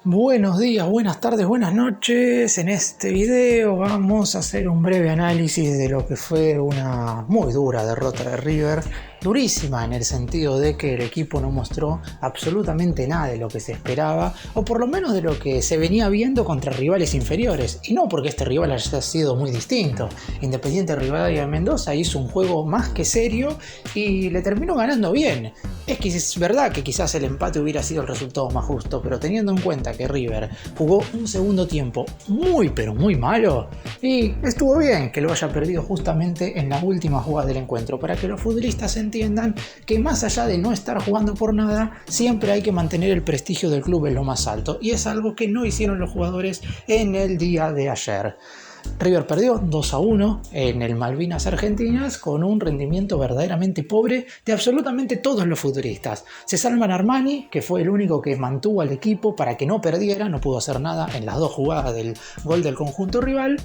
Buenos días, buenas tardes, buenas noches. En este video vamos a hacer un breve análisis de lo que fue una muy dura derrota de River. Durísima en el sentido de que el equipo no mostró absolutamente nada de lo que se esperaba, o por lo menos de lo que se venía viendo contra rivales inferiores. Y no porque este rival haya sido muy distinto. Independiente Rivadavia de Mendoza hizo un juego más que serio y le terminó ganando bien. Es verdad que quizás el empate hubiera sido el resultado más justo, pero teniendo en cuenta que River jugó un segundo tiempo muy pero muy malo, y estuvo bien que lo haya perdido justamente en la última jugada del encuentro, para que los futbolistas entiendan que más allá de no estar jugando por nada, siempre hay que mantener el prestigio del club en lo más alto, y es algo que no hicieron los jugadores en el día de ayer. River perdió 2-1 en el Malvinas Argentinas con un rendimiento verdaderamente pobre de absolutamente todos los futbolistas. Se salvan Armani, que fue el único que mantuvo al equipo para que no perdiera, no pudo hacer nada en las dos jugadas del gol del conjunto rival.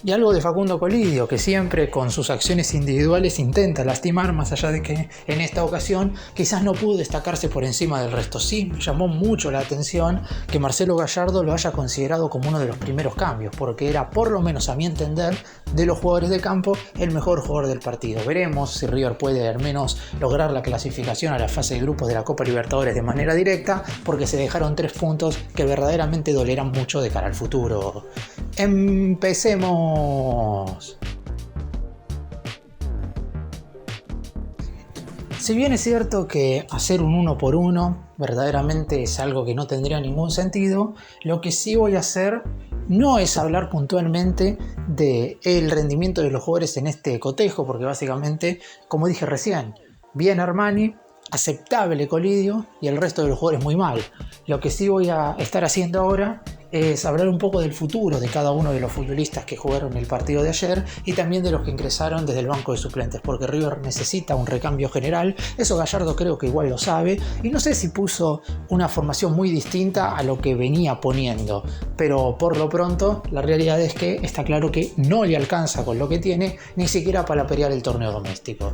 Y algo de Facundo Colidio, que siempre con sus acciones individuales intenta lastimar, más allá de que en esta ocasión quizás no pudo destacarse por encima del resto. Sí, me llamó mucho la atención que Marcelo Gallardo lo haya considerado como uno de los primeros cambios, porque era, por lo menos a mi entender, de los jugadores de campo, el mejor jugador del partido. Veremos si River puede al menos lograr la clasificación a la fase de grupos de la Copa Libertadores de manera directa, porque se dejaron 3 puntos que verdaderamente dolerán mucho de cara al futuro. Empecemos. Si bien es cierto que hacer un 1 por 1 verdaderamente es algo que no tendría ningún sentido, lo que sí voy a hacer no es hablar puntualmente del rendimiento de los jugadores en este cotejo, porque básicamente, como dije recién, bien Armani, aceptable Colidio y el resto de los jugadores muy mal. Lo que sí voy a estar haciendo ahora es hablar un poco del futuro de cada uno de los futbolistas que jugaron el partido de ayer y también de los que ingresaron desde el banco de suplentes, porque River necesita un recambio general. Eso Gallardo creo que igual lo sabe, y no sé si puso una formación muy distinta a lo que venía poniendo, pero por lo pronto la realidad es que está claro que no le alcanza con lo que tiene, ni siquiera para pelear el torneo doméstico.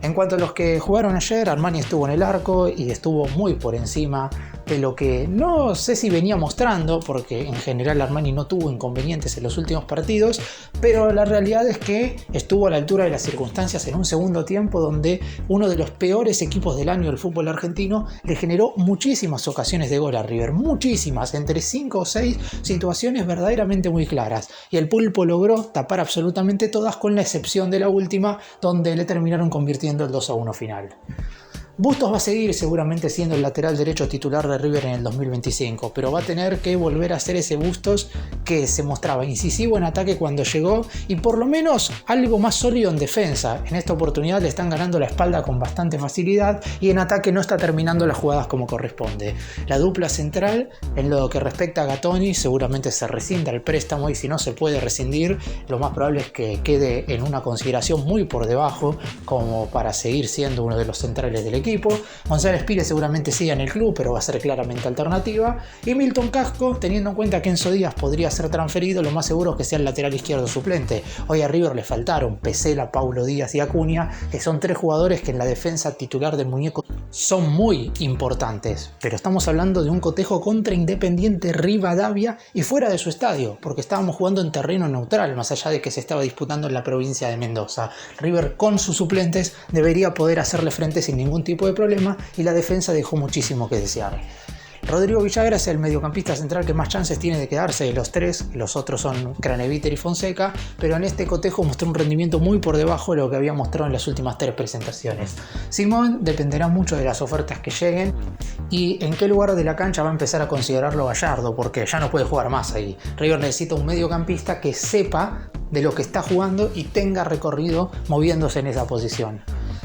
En cuanto a los que jugaron ayer, Armani estuvo en el arco y estuvo muy por encima de lo que no sé si venía mostrando, porque en general Armani no tuvo inconvenientes en los últimos partidos, pero la realidad es que estuvo a la altura de las circunstancias en un segundo tiempo donde uno de los peores equipos del año del fútbol argentino le generó muchísimas ocasiones de gol a River, muchísimas, entre 5 o 6 situaciones verdaderamente muy claras, y el Pulpo logró tapar absolutamente todas, con la excepción de la última, donde le terminaron convirtiendo el 2-1 final. Bustos va a seguir seguramente siendo el lateral derecho titular de River en el 2025, pero va a tener que volver a ser ese Bustos que se mostraba incisivo en ataque cuando llegó y por lo menos algo más sólido en defensa. En esta oportunidad le están ganando la espalda con bastante facilidad y en ataque no está terminando las jugadas como corresponde. La dupla central, en lo que respecta a Gatoni, seguramente se rescinda el préstamo, y si no se puede rescindir, lo más probable es que quede en una consideración muy por debajo como para seguir siendo uno de los centrales del equipo. González Pires seguramente siga en el club, pero va a ser claramente alternativa. Y Milton Casco, teniendo en cuenta que Enzo Díaz podría ser transferido, lo más seguro es que sea el lateral izquierdo suplente. Hoy a River le faltaron Pesela, Paulo Díaz y Acuña, que son 3 jugadores que en la defensa titular del muñeco son muy importantes. Pero estamos hablando de un cotejo contra Independiente Rivadavia y fuera de su estadio, porque estábamos jugando en terreno neutral, más allá de que se estaba disputando en la provincia de Mendoza. River con sus suplentes debería poder hacerle frente sin ningún tipo de problema, y la defensa dejó muchísimo que desear. Rodrigo Villagra es el mediocampista central que más chances tiene de quedarse de los 3, los otros son Craneviter y Fonseca, pero en este cotejo mostró un rendimiento muy por debajo de lo que había mostrado en las últimas 3 presentaciones. Simón dependerá mucho de las ofertas que lleguen y en qué lugar de la cancha va a empezar a considerarlo Gallardo, porque ya no puede jugar más ahí. River necesita un mediocampista que sepa de lo que está jugando y tenga recorrido moviéndose en esa posición.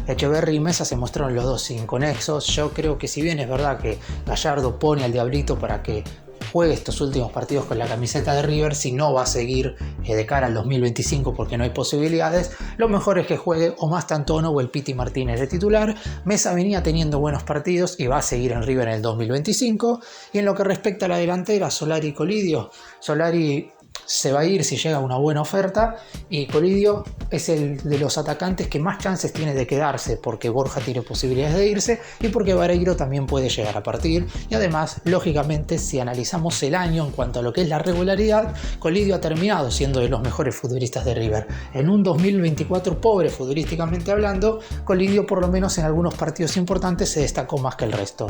Echeverri y Mesa se mostraron los dos inconexos. Yo creo que si bien es verdad que Gallardo pone al Diablito para que juegue estos últimos partidos con la camiseta de River, si no va a seguir de cara al 2025 porque no hay posibilidades, lo mejor es que juegue o Mastantuono o el Piti Martínez de titular. Mesa venía teniendo buenos partidos y va a seguir en River en el 2025. Y en lo que respecta a la delantera, Solari y Colidio, Solari se va a ir si llega una buena oferta, y Colidio es el de los atacantes que más chances tiene de quedarse, porque Borja tiene posibilidades de irse y porque Vareiro también puede llegar a partir. Y además, lógicamente, si analizamos el año en cuanto a lo que es la regularidad, Colidio ha terminado siendo de los mejores futbolistas de River. En un 2024 pobre futbolísticamente hablando, Colidio por lo menos en algunos partidos importantes se destacó más que el resto.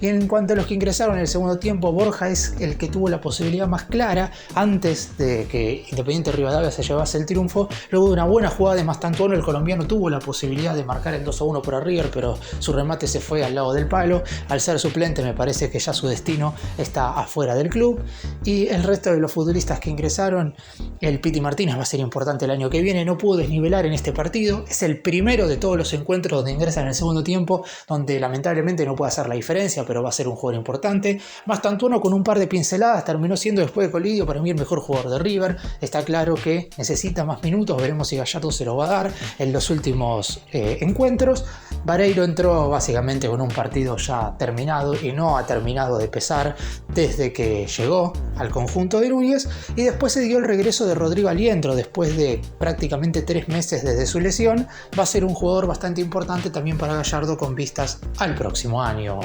Y en cuanto a los que ingresaron en el segundo tiempo, Borja es el que tuvo la posibilidad más clara antes de que Independiente Rivadavia se llevase el triunfo. Luego de una buena jugada de Mastantuono, el colombiano tuvo la posibilidad de marcar el 2-1 para River, pero su remate se fue al lado del palo. Al ser suplente me parece que ya su destino está afuera del club. Y el resto de los futbolistas que ingresaron, el Piti Martínez va a ser importante el año que viene, no pudo desnivelar en este partido, es el primero de todos los encuentros donde ingresa en el segundo tiempo, donde lamentablemente no puede hacer la diferencia, pero va a ser un jugador importante. Mastantuono con un par de pinceladas terminó siendo después de Colidio para mí el mejor jugador de River. Está claro que necesita más minutos, veremos si Gallardo se lo va a dar en los últimos encuentros. Vareiro entró básicamente con un partido ya terminado y no ha terminado de pesar desde que llegó al conjunto de Núñez, y después se dio el regreso de Rodrigo Aliendro después de prácticamente 3 meses desde su lesión. Va a ser un jugador bastante importante también para Gallardo con vistas al próximo año.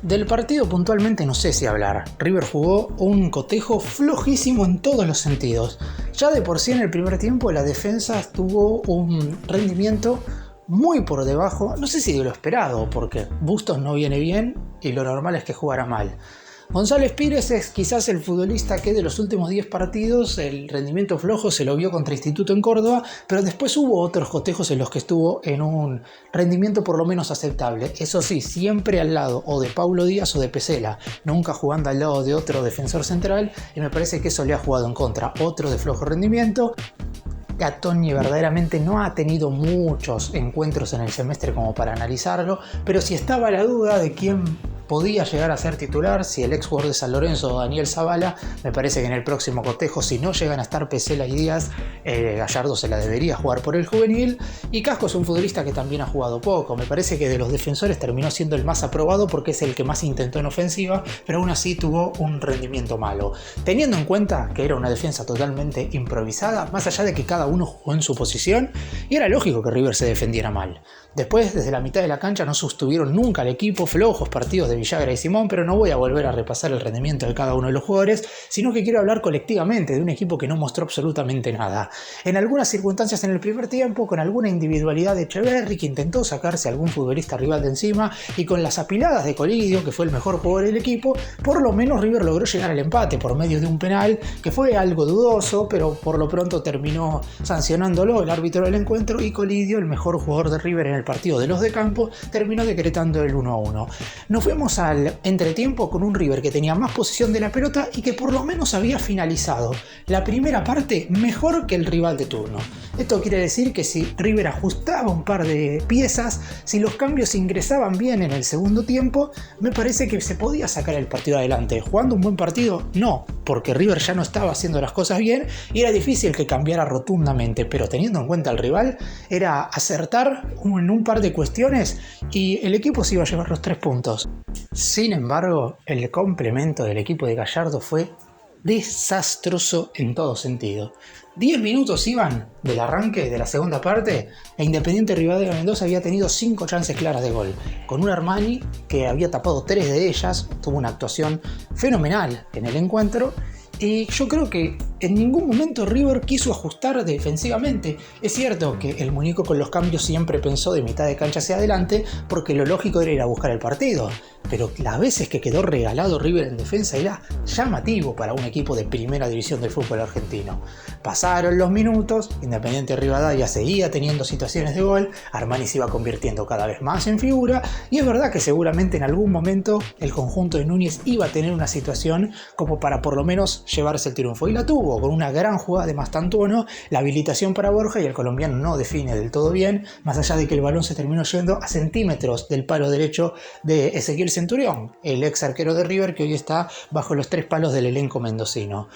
Del partido puntualmente no sé si hablar. River jugó un cotejo flojísimo en todos los sentidos. Ya de por sí en el primer tiempo la defensa tuvo un rendimiento muy por debajo, no sé si de lo esperado, porque Bustos no viene bien y lo normal es que jugara mal. González Pires es quizás el futbolista que de los últimos 10 partidos el rendimiento flojo se lo vio contra Instituto en Córdoba, pero después hubo otros cotejos en los que estuvo en un rendimiento por lo menos aceptable. Eso sí, siempre al lado o de Paulo Díaz o de Pesela, nunca jugando al lado de otro defensor central, y me parece que eso le ha jugado en contra. Otro de flojo rendimiento. Gatoni verdaderamente no ha tenido muchos encuentros en el semestre como para analizarlo, pero si estaba la duda de quién podía llegar a ser titular, si el ex jugador de San Lorenzo o Daniel Zavala, me parece que en el próximo cotejo, si no llegan a estar Pesela y Díaz, Gallardo se la debería jugar por el juvenil. Y Casco es un futbolista que también ha jugado poco, me parece que de los defensores terminó siendo el más aprobado porque es el que más intentó en ofensiva, pero aún así tuvo un rendimiento malo. Teniendo en cuenta que era una defensa totalmente improvisada, más allá de que cada uno jugó en su posición, y era lógico que River se defendiera mal. Después, desde la mitad de la cancha no sostuvieron nunca al equipo, flojos partidos de Villagra y Simón, pero no voy a volver a repasar el rendimiento de cada uno de los jugadores, sino que quiero hablar colectivamente de un equipo que no mostró absolutamente nada. En algunas circunstancias en el primer tiempo, con alguna individualidad de Echeverri, que intentó sacarse a algún futbolista rival de encima, y con las apiladas de Colidio, que fue el mejor jugador del equipo, por lo menos River logró llegar al empate por medio de un penal, que fue algo dudoso, pero por lo pronto terminó sancionándolo el árbitro del encuentro, y Colidio, el mejor jugador de River en el partido de los de campo, terminó decretando el 1-1. Nos fuimos al entretiempo con un River que tenía más posesión de la pelota y que por lo menos había finalizado la primera parte mejor que el rival de turno. Esto quiere decir que si River ajustaba un par de piezas, si los cambios ingresaban bien en el segundo tiempo, me parece que se podía sacar el partido adelante. ¿Jugando un buen partido? No, porque River ya no estaba haciendo las cosas bien y era difícil que cambiara rotundamente, pero teniendo en cuenta al rival, era acertar en un par de cuestiones y el equipo se iba a llevar los 3 puntos. Sin embargo, el complemento del equipo de Gallardo fue desastroso en todo sentido. 10 minutos iban del arranque de la segunda parte e Independiente Rivadavia Mendoza había tenido 5 chances claras de gol, con un Armani que había tapado 3 de ellas, tuvo una actuación fenomenal en el encuentro. Y yo creo que en ningún momento River quiso ajustar defensivamente. Es cierto que el muñeco con los cambios siempre pensó de mitad de cancha hacia adelante porque lo lógico era ir a buscar el partido. Pero las veces que quedó regalado River en defensa era llamativo para un equipo de primera división del fútbol argentino. Pasaron los minutos, Independiente Rivadavia seguía teniendo situaciones de gol, Armani se iba convirtiendo cada vez más en figura y es verdad que seguramente en algún momento el conjunto de Núñez iba a tener una situación como para por lo menos llevarse el triunfo, y la tuvo con una gran jugada de Mastantuono, la habilitación para Borja, y el colombiano no define del todo bien, más allá de que el balón se terminó yendo a centímetros del palo derecho de Ezequiel Centurión, el ex arquero de River que hoy está bajo los 3 palos del elenco mendocino.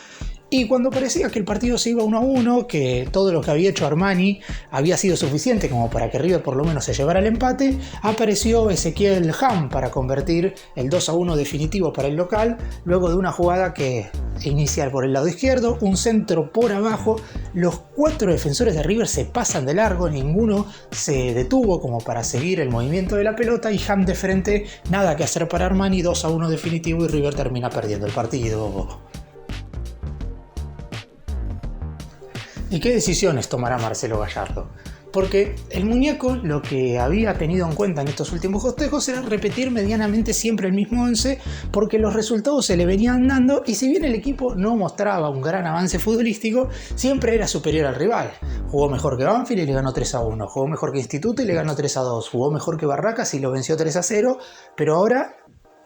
Y cuando parecía que el partido se iba 1-1, que todo lo que había hecho Armani había sido suficiente como para que River por lo menos se llevara el empate, apareció Ezequiel Ham para convertir el 2-1 definitivo para el local, luego de una jugada que inicia por el lado izquierdo, un centro por abajo, los 4 defensores de River se pasan de largo, ninguno se detuvo como para seguir el movimiento de la pelota y Ham de frente, nada que hacer para Armani, 2-1 definitivo y River termina perdiendo el partido. ¿Y qué decisiones tomará Marcelo Gallardo? Porque el muñeco lo que había tenido en cuenta en estos últimos festejos era repetir medianamente siempre el mismo 11 porque los resultados se le venían dando y si bien el equipo no mostraba un gran avance futbolístico, siempre era superior al rival. Jugó mejor que Banfield y le ganó 3-1, jugó mejor que Instituto y le ganó 3-2, jugó mejor que Barracas y lo venció 3-0, pero ahora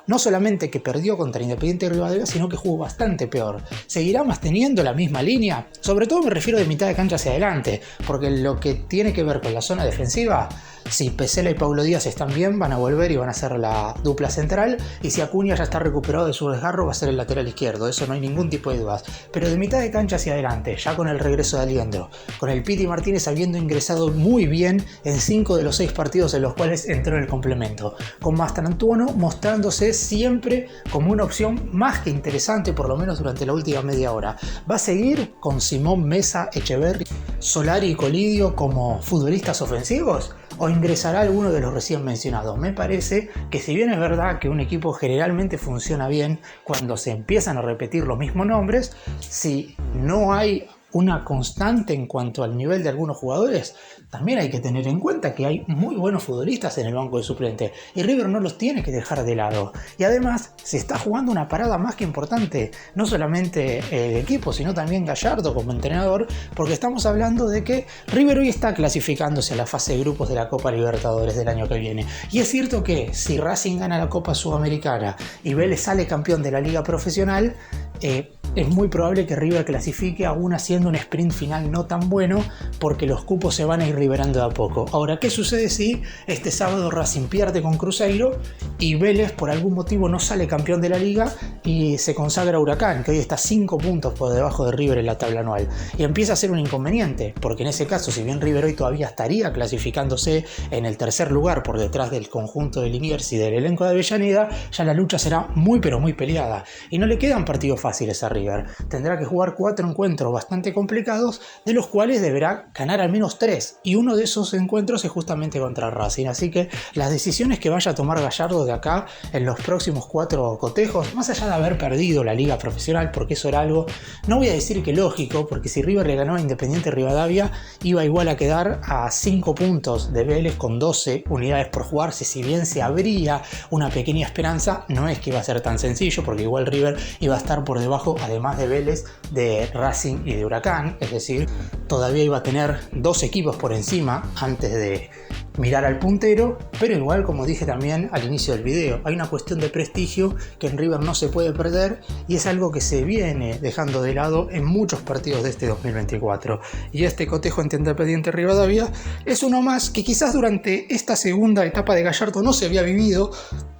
no solamente que perdió contra Independiente Rivadavia, sino que jugó bastante peor. ¿Seguirá manteniendo la misma línea? Sobre todo me refiero de mitad de cancha hacia adelante, porque lo que tiene que ver con la zona defensiva, si Pesela y Paulo Díaz están bien, van a volver y van a ser la dupla central, y si Acuña ya está recuperado de su desgarro, va a ser el lateral izquierdo, eso no hay ningún tipo de dudas. Pero de mitad de cancha hacia adelante, ya con el regreso de Aliendro, con el Piti Martínez habiendo ingresado muy bien en 5 de los 6 partidos en los cuales entró en el complemento, con Mastrantuono mostrándose siempre como una opción más que interesante, por lo menos durante la última media hora. ¿Va a seguir con Simón, Mesa, Echeverri, Solari y Colidio como futbolistas ofensivos? ¿O ingresará alguno de los recién mencionados? Me parece que si bien es verdad que un equipo generalmente funciona bien cuando se empiezan a repetir los mismos nombres, si no hay una constante en cuanto al nivel de algunos jugadores, también hay que tener en cuenta que hay muy buenos futbolistas en el banco de suplente y River no los tiene que dejar de lado. Y además se está jugando una parada más que importante, no solamente el equipo, sino también Gallardo como entrenador, porque estamos hablando de que River hoy está clasificándose a la fase de grupos de la Copa Libertadores del año que viene. Y es cierto que si Racing gana la Copa Sudamericana y Vélez sale campeón de la Liga Profesional, es muy probable que River clasifique aún haciendo un sprint final no tan bueno porque los cupos se van a ir liberando de a poco. Ahora, ¿qué sucede si este sábado Racing pierde con Cruzeiro y Vélez por algún motivo no sale campeón de la liga y se consagra Huracán, que hoy está 5 puntos por debajo de River en la tabla anual? Y empieza a ser un inconveniente, porque en ese caso, si bien River hoy todavía estaría clasificándose en el tercer lugar por detrás del conjunto de Liniers y del elenco de Avellaneda, ya la lucha será muy pero muy peleada y no le quedan partidos fáciles a River. Tendrá que jugar 4 encuentros bastante complicados, de los cuales deberá ganar al menos 3, y uno de esos encuentros es justamente contra Racing. Así que las decisiones que vaya a tomar Gallardo de acá en los próximos 4 cotejos, más allá de haber perdido la liga profesional, porque eso era algo, no voy a decir que lógico, porque si River le ganó a Independiente Rivadavia iba igual a quedar a 5 puntos de Vélez con 12 unidades por jugarse. Si bien se abría una pequeña esperanza, no es que iba a ser tan sencillo, porque igual River iba a estar por debajo, además de Vélez, de Racing y de Huracán, es decir, todavía iba a tener 2 equipos por encima antes de mirar al puntero, pero igual, como dije también al inicio del video, hay una cuestión de prestigio que en River no se puede perder y es algo que se viene dejando de lado en muchos partidos de este 2024. Y este cotejo entre Independiente Rivadavia es uno más que quizás durante esta segunda etapa de Gallardo no se había vivido,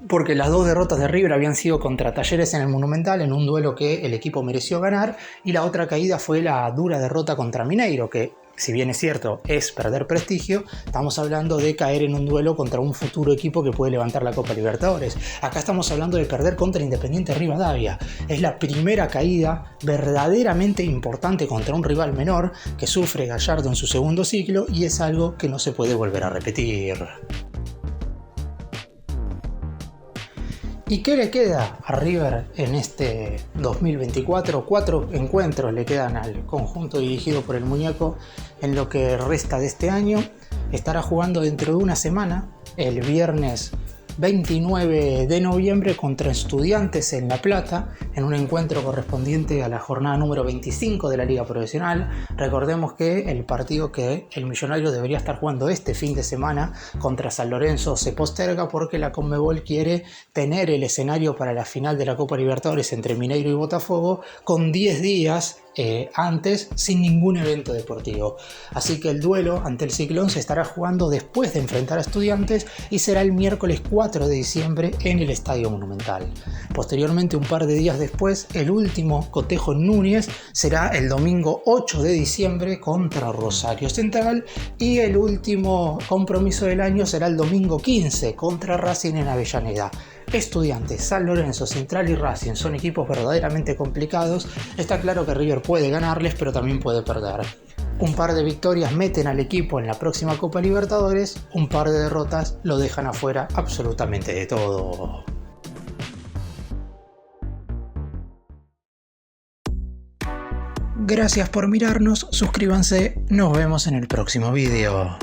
porque las 2 derrotas de River habían sido contra Talleres en el Monumental, en un duelo que el equipo mereció ganar, y la otra caída fue la dura derrota contra Mineiro, que si bien es cierto es perder prestigio, estamos hablando de caer en un duelo contra un futuro equipo que puede levantar la Copa Libertadores. Acá estamos hablando de perder contra Independiente Rivadavia. Es la primera caída verdaderamente importante contra un rival menor que sufre Gallardo en su segundo ciclo y es algo que no se puede volver a repetir. ¿Y qué le queda a River en este 2024? 4 encuentros le quedan al conjunto dirigido por el muñeco en lo que resta de este año. Estará jugando dentro de una semana, el viernes 29 de noviembre contra Estudiantes en La Plata, en un encuentro correspondiente a la jornada número 25 de la Liga Profesional. Recordemos que el partido que el Millonario debería estar jugando este fin de semana contra San Lorenzo se posterga porque la Conmebol quiere tener el escenario para la final de la Copa Libertadores entre Mineiro y Botafogo con 10 días antes sin ningún evento deportivo. Así que el duelo ante el Ciclón se estará jugando después de enfrentar a Estudiantes y será el miércoles 4 de diciembre en el Estadio Monumental. Posteriormente, un par de días después, el último cotejo en Núñez será el domingo 8 de diciembre contra Rosario Central y el último compromiso del año será el domingo 15 contra Racing en Avellaneda. Estudiantes, San Lorenzo, Central y Racing son equipos verdaderamente complicados. Está claro que River puede ganarles, pero también puede perder. Un par de victorias meten al equipo en la próxima Copa Libertadores, un par de derrotas lo dejan afuera absolutamente de todo. Gracias por mirarnos, suscríbanse, nos vemos en el próximo video.